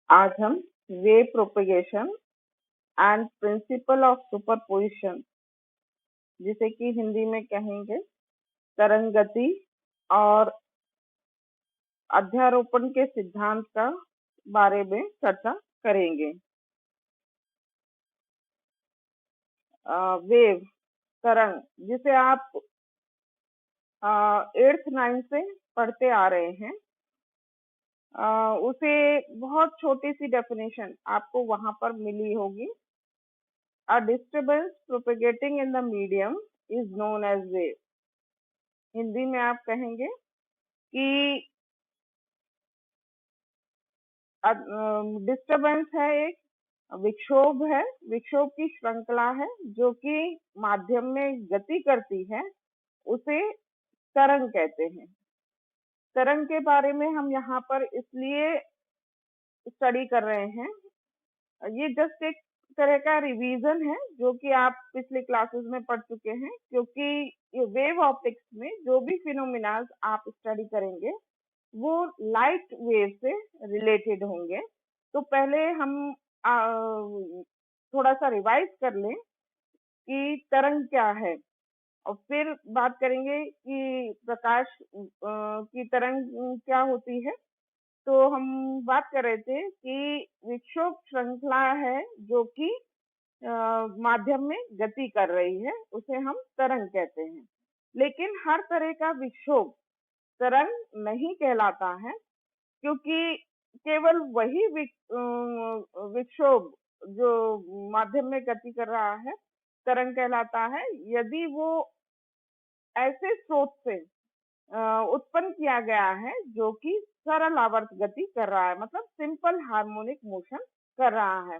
आज हम wave propagation and principle of superposition, जिसे कि हिंदी में कहेंगे तरंग गति और अध्यारोपण के सिद्धांत का बारे में चर्चा करेंगे। वेव तरंग, जिसे आप 8th 9th से पढ़ते आ रहे हैं, उसे बहुत छोटी सी डेफिनेशन आपको वहां पर मिली होगी। A disturbance propagating in the medium is known as wave। Hindi में आप कहेंगे कि डिस्टरबेंस है, एक विक्षोभ है, विक्षोभ की श्रृंखला है जो कि माध्यम में गति करती है, उसे तरंग कहते हैं। तरंग के बारे में हम यहाँ पर इसलिए स्टडी कर रहे हैं, ये जस्ट एक तरह का रिवीजन है जो कि आप पिछले क्लासेस में पढ़ चुके हैं, क्योंकि ये वेव ऑप्टिक्स में जो भी फिनोमिना आप स्टडी करेंगे वो लाइट वेव से रिलेटेड होंगे। तो पहले हम थोड़ा सा रिवाइज कर लें कि तरंग क्या है, और फिर बात करेंगे कि प्रकाश की तरंग क्या होती है। तो हम बात कर रहे थे कि विक्षोभ श्रृंखला है जो कि माध्यम में गति कर रही है, उसे हम तरंग कहते हैं। लेकिन हर तरह का विक्षोभ तरंग नहीं कहलाता है, क्योंकि केवल वही विक्षोभ जो माध्यम में गति कर रहा है तरंग कहलाता है यदि वो ऐसे स्रोत से उत्पन्न किया गया है जो कि सरल आवर्त गति कर रहा है, मतलब सिंपल हार्मोनिक मोशन कर रहा है।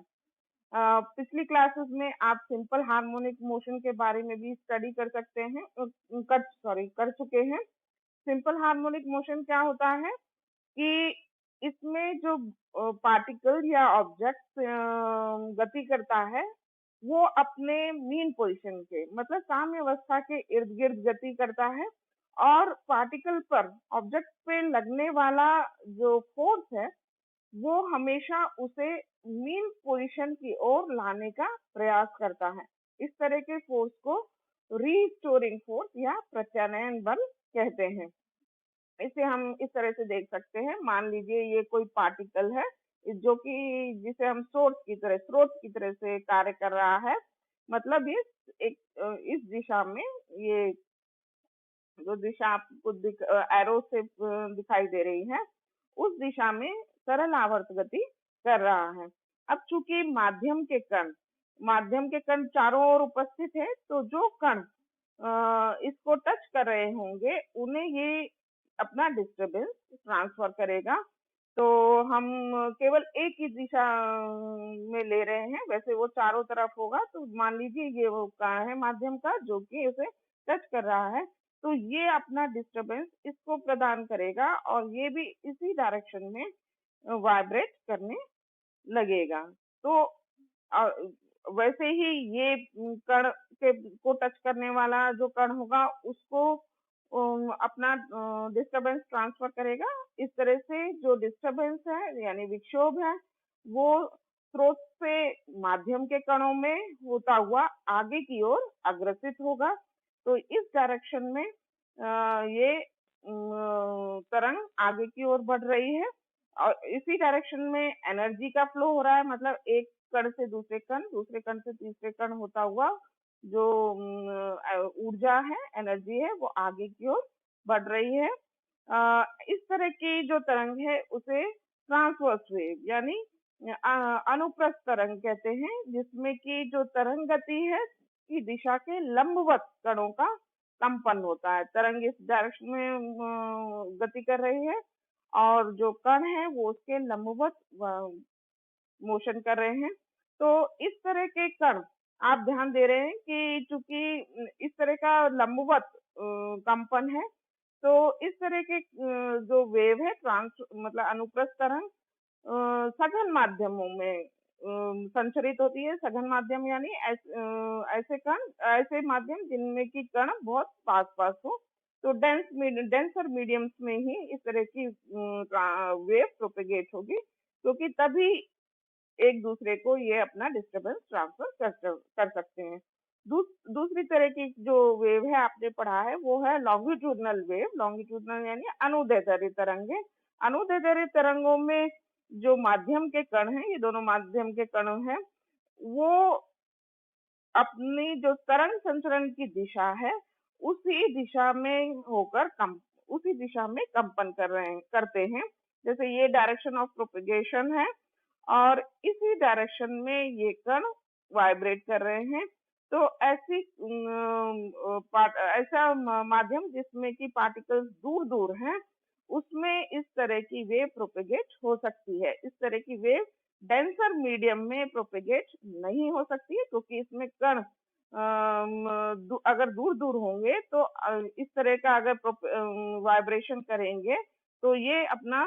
पिछली क्लासेस में आप सिंपल हार्मोनिक मोशन के बारे में भी स्टडी कर सकते हैं, कर चुके हैं। सिंपल हार्मोनिक मोशन क्या होता है कि इसमें जो पार्टिकल या ऑब्जेक्ट गति करता है वो अपने मीन पोजीशन के, मतलब साम्य अवस्था के इर्द गिर्द गति करता है, और पार्टिकल पर, ऑब्जेक्ट पे लगने वाला जो फोर्स है वो हमेशा उसे मीन पोजीशन की ओर लाने का प्रयास करता है। इस तरह के फोर्स को रीस्टोरिंग फोर्स या प्रत्यानयन बल कहते हैं। इसे हम इस तरह से देख सकते हैं, मान लीजिए ये कोई पार्टिकल है जो कि जिसे हम स्रोत की तरह से कार्य कर रहा है, मतलब ये इस दिशा में, ये जो दिशा आपको एरो से दिखाई दे रही है, उस दिशा में सरल आवर्त गति कर रहा है। अब चूंकि माध्यम के कण चारों ओर उपस्थित है, तो जो कण इसको टच कर रहे होंगे उन्हें ये अपना डिस्टरबेंस ट्रांसफर करेगा। तो हम केवल एक ही दिशा में ले रहे हैं, वैसे वो चारों तरफ होगा। तो मान लीजिए ये वो कण है माध्यम का जो कि उसे टच कर रहा है, तो ये अपना डिस्टरबेंस इसको प्रदान करेगा और ये भी इसी डायरेक्शन में वाइब्रेट करने लगेगा। तो वैसे ही ये कण को टच करने वाला जो कण होगा उसको अपना डिस्टरबेंस ट्रांसफर करेगा। इस तरह से जो डिस्टरबेंस है यानी विक्षोभ है वो स्रोत से माध्यम के कणों में होता हुआ आगे की ओर अग्रसित होगा। तो इस डायरेक्शन में ये तरंग आगे की ओर बढ़ रही है, और इसी डायरेक्शन में एनर्जी का फ्लो हो रहा है, मतलब एक कण से दूसरे कण से तीसरे कण होता हुआ जो ऊर्जा है, एनर्जी है, वो आगे की ओर बढ़ रही है। इस तरह की जो तरंग है उसे ट्रांसवर्स वेव यानी अनुप्रस्थ तरंग कहते हैं, जिसमें कि जो तरंग गति है की दिशा के लंबवत कणों का कंपन होता है। तरंग इस डायरेक्शन में गति कर रही है और जो कण है वो उसके लंबवत मोशन कर रहे हैं। तो इस तरह के कण आप ध्यान दे रहे हैं कि चूंकि इस तरह का लंबवत कंपन है, तो इस तरह के जो वेव है मतलब अनुप्रस्थ तरंग सघन माध्यमों में संचरित होती है। सघन माध्यम यानी ऐसे माध्यम जिनमें की कण बहुत पास हो, तो डेंसर मीडियम्स में ही इस तरह की वेव प्रोपेगेट होगी। क्योंकि तभी एक दूसरे को ये अपना डिस्टरबेंस ट्रांसफर कर सकते हैं। दूसरी तरह की जो वेव है आपने पढ़ा है वो है लॉन्गिट्यूडनल वेव। लॉन्गिट्यूडनल यानी अनुदैर्ध्य तरंगे। अनुदैर्ध्य तरंगों में जो माध्यम के कण हैं, ये दोनों माध्यम के कण हैं, वो अपनी जो तरंग संचरण की दिशा है उसी दिशा में होकर उसी दिशा में कंपन करते हैं। जैसे ये डायरेक्शन ऑफ प्रोपगेशन है और इसी डायरेक्शन में ये कण वाइब्रेट कर रहे हैं। तो ऐसा माध्यम जिसमें कि पार्टिकल्स दूर दूर हैं, उसमें इस तरह की वेव प्रोपेगेट हो सकती है। इस तरह की वेव डेंसर मीडियम में प्रोपेगेट नहीं हो सकती है, क्योंकि इसमें कण अगर दूर दूर होंगे तो इस तरह का अगर वाइब्रेशन करेंगे तो ये अपना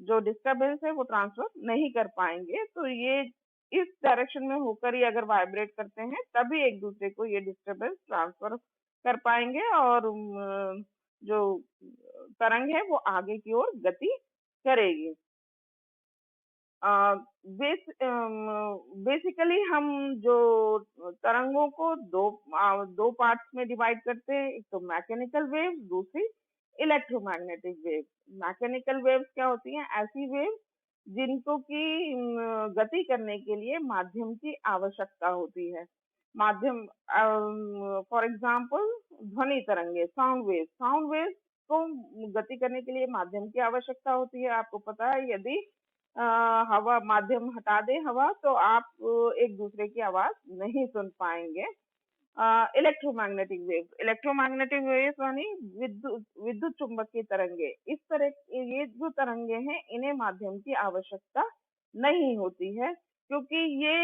जो डिस्टरबेंस है वो ट्रांसफर नहीं कर पाएंगे। तो ये इस डायरेक्शन में होकर ही अगर वाइब्रेट करते हैं तभी एक दूसरे को ये डिस्टरबेंस ट्रांसफर कर पाएंगे और जो तरंग है वो आगे की ओर गति करेगी। बेसिकली हम जो तरंगों को दो पार्ट्स में डिवाइड करते हैं, एक तो मैकेनिकल वेव, दूसरी इलेक्ट्रोमैग्नेटिक वेव। मैकेनिकल वेव्स क्या होती हैं? ऐसी वेव जिनको की गति करने के लिए माध्यम की आवश्यकता होती है। माध्यम फॉर एग्जांपल ध्वनि तरंगे, साउंड वेव को गति करने के लिए माध्यम की आवश्यकता होती है। आपको पता है यदि हवा माध्यम हटा दे हवा तो आप एक दूसरे की आवाज नहीं सुन पाएंगे। इलेक्ट्रोमैग्नेटिक वेव यानी विद्युत चुंबकीय तरंगे। इस तरह ये जो तरंगे हैं इन्हें माध्यम की आवश्यकता नहीं होती है, क्योंकि ये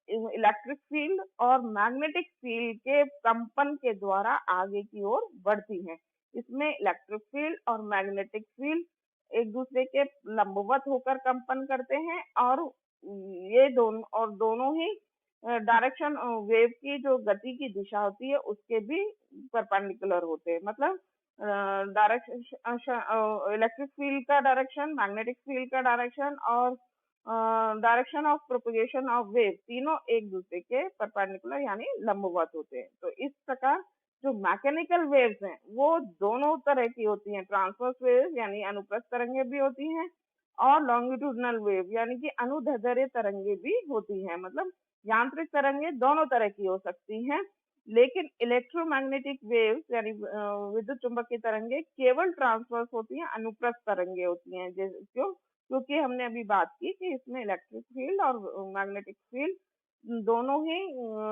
इलेक्ट्रिक फील्ड और मैग्नेटिक फील्ड के कंपन के द्वारा आगे की ओर बढ़ती हैं। इसमें इलेक्ट्रिक फील्ड और मैग्नेटिक फील्ड एक दूसरे के लंबवत होकर कंपन करते हैं और ये दोनों ही डायरेक्शन वेव की जो गति की दिशा होती है उसके भी परपेंडिकुलर होते हैं। मतलब डायरेक्शन इलेक्ट्रिक फील्ड का डायरेक्शन, मैग्नेटिक फील्ड का डायरेक्शन और direction of propagation of wave तीनों एक दूसरे के परपेंडिकुलर यानी लंबवत होते हैं। तो इस प्रकार जो मैकेनिकल वेव्स हैं वो दोनों तरह की होती हैं। ट्रांसवर्स वेव यानी अनुप्रस्थ तरंगे भी होती हैं और लॉन्गिट्यूडनल वेव यानी कि अनुदैर्ध्य तरंगे भी होती हैं। मतलब यांत्रिक तरंगे दोनों तरह की हो सकती हैं, लेकिन इलेक्ट्रोमैग्नेटिक वेव्स यानी विद्युत चुंबकीय तरंगे केवल ट्रांसवर्स होती हैं, अनुप्रस्थ तरंगे होती हैं। क्योंकि हमने अभी बात की कि इसमें इलेक्ट्रिक फील्ड और मैग्नेटिक फील्ड दोनों ही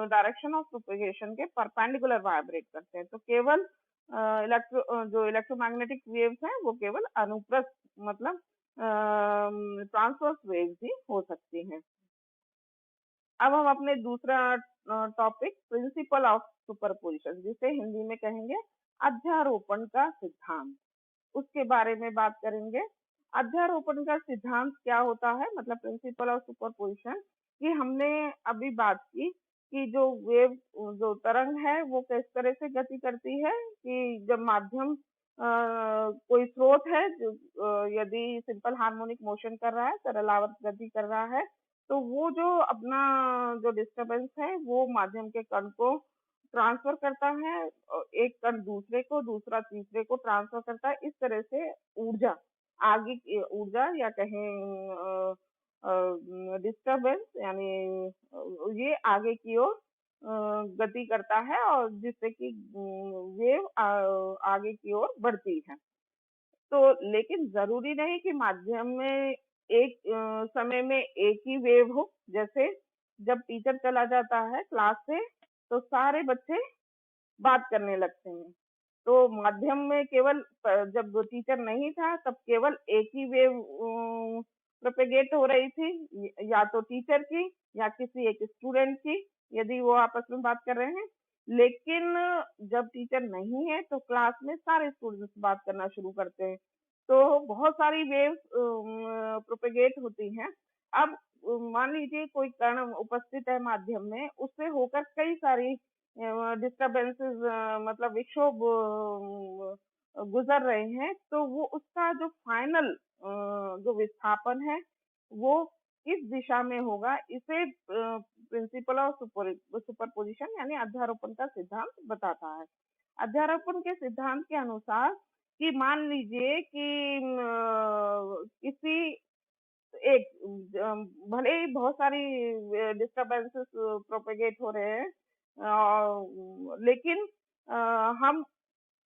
डायरेक्शन ऑफ प्रोपगेशन के परपेंडिकुलर वाइब्रेट करते हैं। तो केवल जो इलेक्ट्रोमैग्नेटिक वेव्स हैं वो केवल अनुप्रस्थ मतलब ट्रांसवर्स वेव्स ही हो सकती हैं। अब हम अपने दूसरा टॉपिक प्रिंसिपल ऑफ सुपरपोजिशन, जिसे हिंदी में कहेंगे अध्यारोपण का सिद्धांत, उसके बारे में बात करेंगे। अध्यारोपण का सिद्धांत क्या होता है? मतलब प्रिंसिपल ऑफ सुपरपोजिशन की हमने अभी बात की कि जो तरंग है वो किस तरह से गति करती है कि जब माध्यम कोई स्रोत है यदि सिंपल हार्मोनिक मोशन कर रहा है, सरलावर्त गति कर रहा है, तो वो जो अपना जो डिस्टरबेंस है वो माध्यम के कण को ट्रांसफर करता है, एक कण दूसरे को, दूसरा तीसरे को ट्रांसफर करता है। इस तरह से ऊर्जा आगे की ऊर्जा या कहें डिस्टरबेंस यानी ये आगे की ओर गति करता है और जिससे कि वेव आगे की ओर बढ़ती है। तो लेकिन जरूरी नहीं कि माध्यम में एक समय में एक ही वेव हो। जैसे जब टीचर चला जाता है क्लास से तो सारे बच्चे बात करने लगते हैं। तो माध्यम में केवल जब टीचर नहीं था तब केवल एक ही वेव प्रोपेगेट हो रही थी, या तो टीचर की या किसी एक स्टूडेंट की, यदि वो आपस में बात कर रहे हैं। लेकिन जब टीचर नहीं है तो क्लास में सारे स्टूडेंट्स बात करना शुरू करते हैं, तो बहुत सारी वेव्स प्रोपेगेट होती हैं। अब मान लीजिए कोई कण उपस्थित है माध्यम में, उससे होकर कई सारी डिस्टरबेंसेस मतलब विक्षोभ गुजर रहे हैं, तो वो उसका जो फाइनल जो विस्थापन है वो किस दिशा में होगा, इसे प्रिंसिपल ऑफ सुपरपोजिशन यानी अध्यारोपण का सिद्धांत बताता है। अध्यारोपण के सिद्धांत के अनुसार कि मान लीजिए कि किसी एक भले ही बहुत सारी डिस्टरबेंसेस प्रोपेगेट हो रहे हैं, लेकिन हम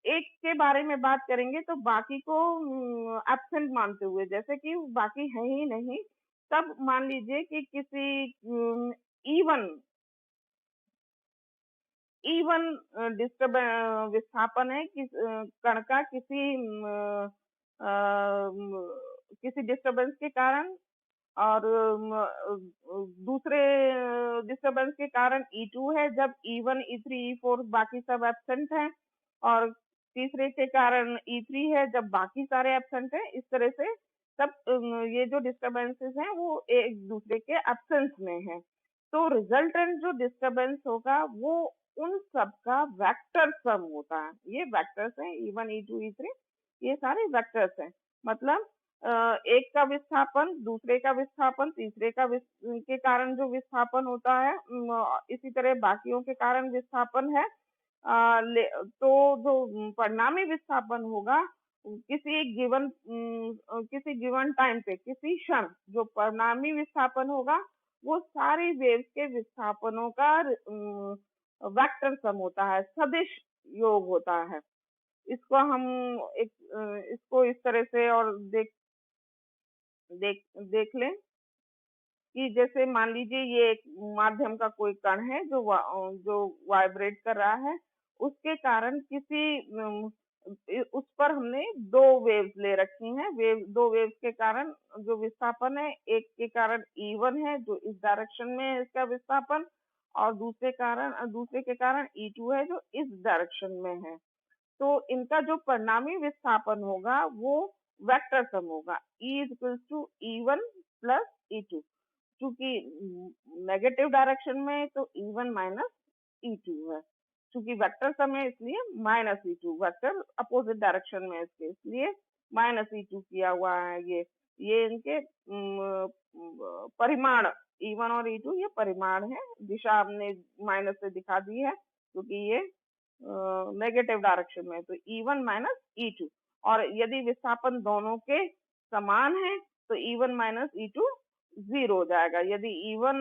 एक के बारे में बात करेंगे तो बाकी को एब्सेंट मानते हुए, जैसे कि बाकी है ही नहीं, तब मान लीजिए कि किसी इवन डिस्टर्ब विस्थापन है कि कण का किसी डिस्टरबेंस के कारण, और दूसरे डिस्टरबेंस के कारण E2 है, जब E1, E3, E4 बाकी सब एब्सेंट हैं, और तीसरे के कारण E3 है जब बाकी सारे एब्सेंट हैं। इस तरह से सब ये जो डिस्टरबेंसेस हैं वो एक दूसरे के एब्सेंस में है। तो रिजल्टेंट जो डिस्टरबेंस होगा वो उन सब का वेक्टर सम होता है। ये वेक्टर्स हैं, E1, E2, E3, ये सारे वेक्टर्स हैं। मतलब एक का विस्थापन, दूसरे का विस्थापन, तीसरे के कारण जो विस्थापन होता है, इसी तरह बाकियों के कारण विस्थापन है। तो जो परिणामी विस्थापन होगा किसी गिवन टाइम पे, किसी क्षण जो परिणामी विस्थापन होगा वो सारी वेव्स के विस्थापनों का वेक्टर सम होता है, सदिश योग होता है। इसको हम इसको इस तरह से और देख लें कि जैसे मान लीजिए ये एक माध्यम का कोई कण है जो वाइब्रेट कर रहा है, उसके कारण उस पर हमने दो वेव्स ले रखी हैं। दो वेव्स के कारण जो विस्थापन है, एक के कारण E1 है जो इस डायरेक्शन में है इसका विस्थापन, और दूसरे के कारण E2 है जो इस डायरेक्शन में है। तो इनका जो परिणामी विस्थापन होगा वो वेक्टर सम होगा, E = E1 + E2। चूंकि नेगेटिव डायरेक्शन में तो E1 - E2 है, चूंकि वेक्टर सम है इसलिए -E2, वेक्टर अपोजिट डायरेक्शन में इसके, इसलिए -E2 किया हुआ है। ये इनके परिमाण E1 और E2 ये परिमाण है, दिशा हमने माइनस से दिखा दी है क्योंकि ये नेगेटिव डायरेक्शन में, तो E1 - E2। और यदि विस्थापन दोनों के समान है तो E1 - E2 0 हो जाएगा। यदि E1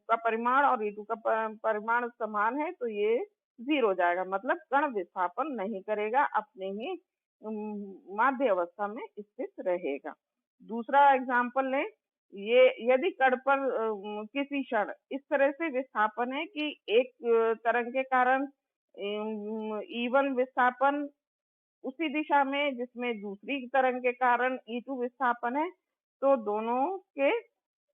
का परिमाण और E2 का परिमाण समान है तो ये 0 हो जाएगा, मतलब कण विस्थापन नहीं करेगा, अपने ही माध्य अवस्था में स्थित रहेगा। दूसरा एग्जाम्पल लें, ये यदि कण पर किसी क्षण इस तरह से विस्थापन है कि एक तरंग के कारण E1 विस्थापन उसी दिशा में जिसमें दूसरी तरंग के कारण E2 विस्थापन है, तो दोनों के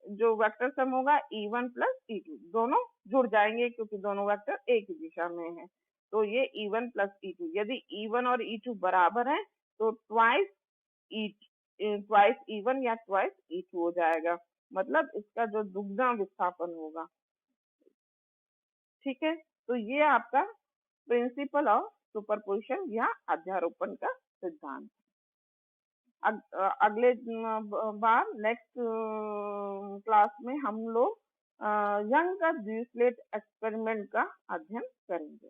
जो वेक्टर सम होगा E1 + E2, दोनों जुड़ जाएंगे क्योंकि दोनों वेक्टर एक ही दिशा में हैं। तो ये E1 + E2, यदि E1 और E2 बराबर हैं तो ट्वाइस E1 या ट्वाइस E2 हो जाएगा, मतलब इसका जो दुगना विस्थापन होगा। ठीक है, तो ये आपका प्रिंसिपल ऑफ सुपरपोजिशन या अध्यारोपण का सिद्धांत। अगले बार नेक्स्ट क्लास में हम लोग यंग का ड्यूसलेट एक्सपेरिमेंट का अध्ययन करेंगे।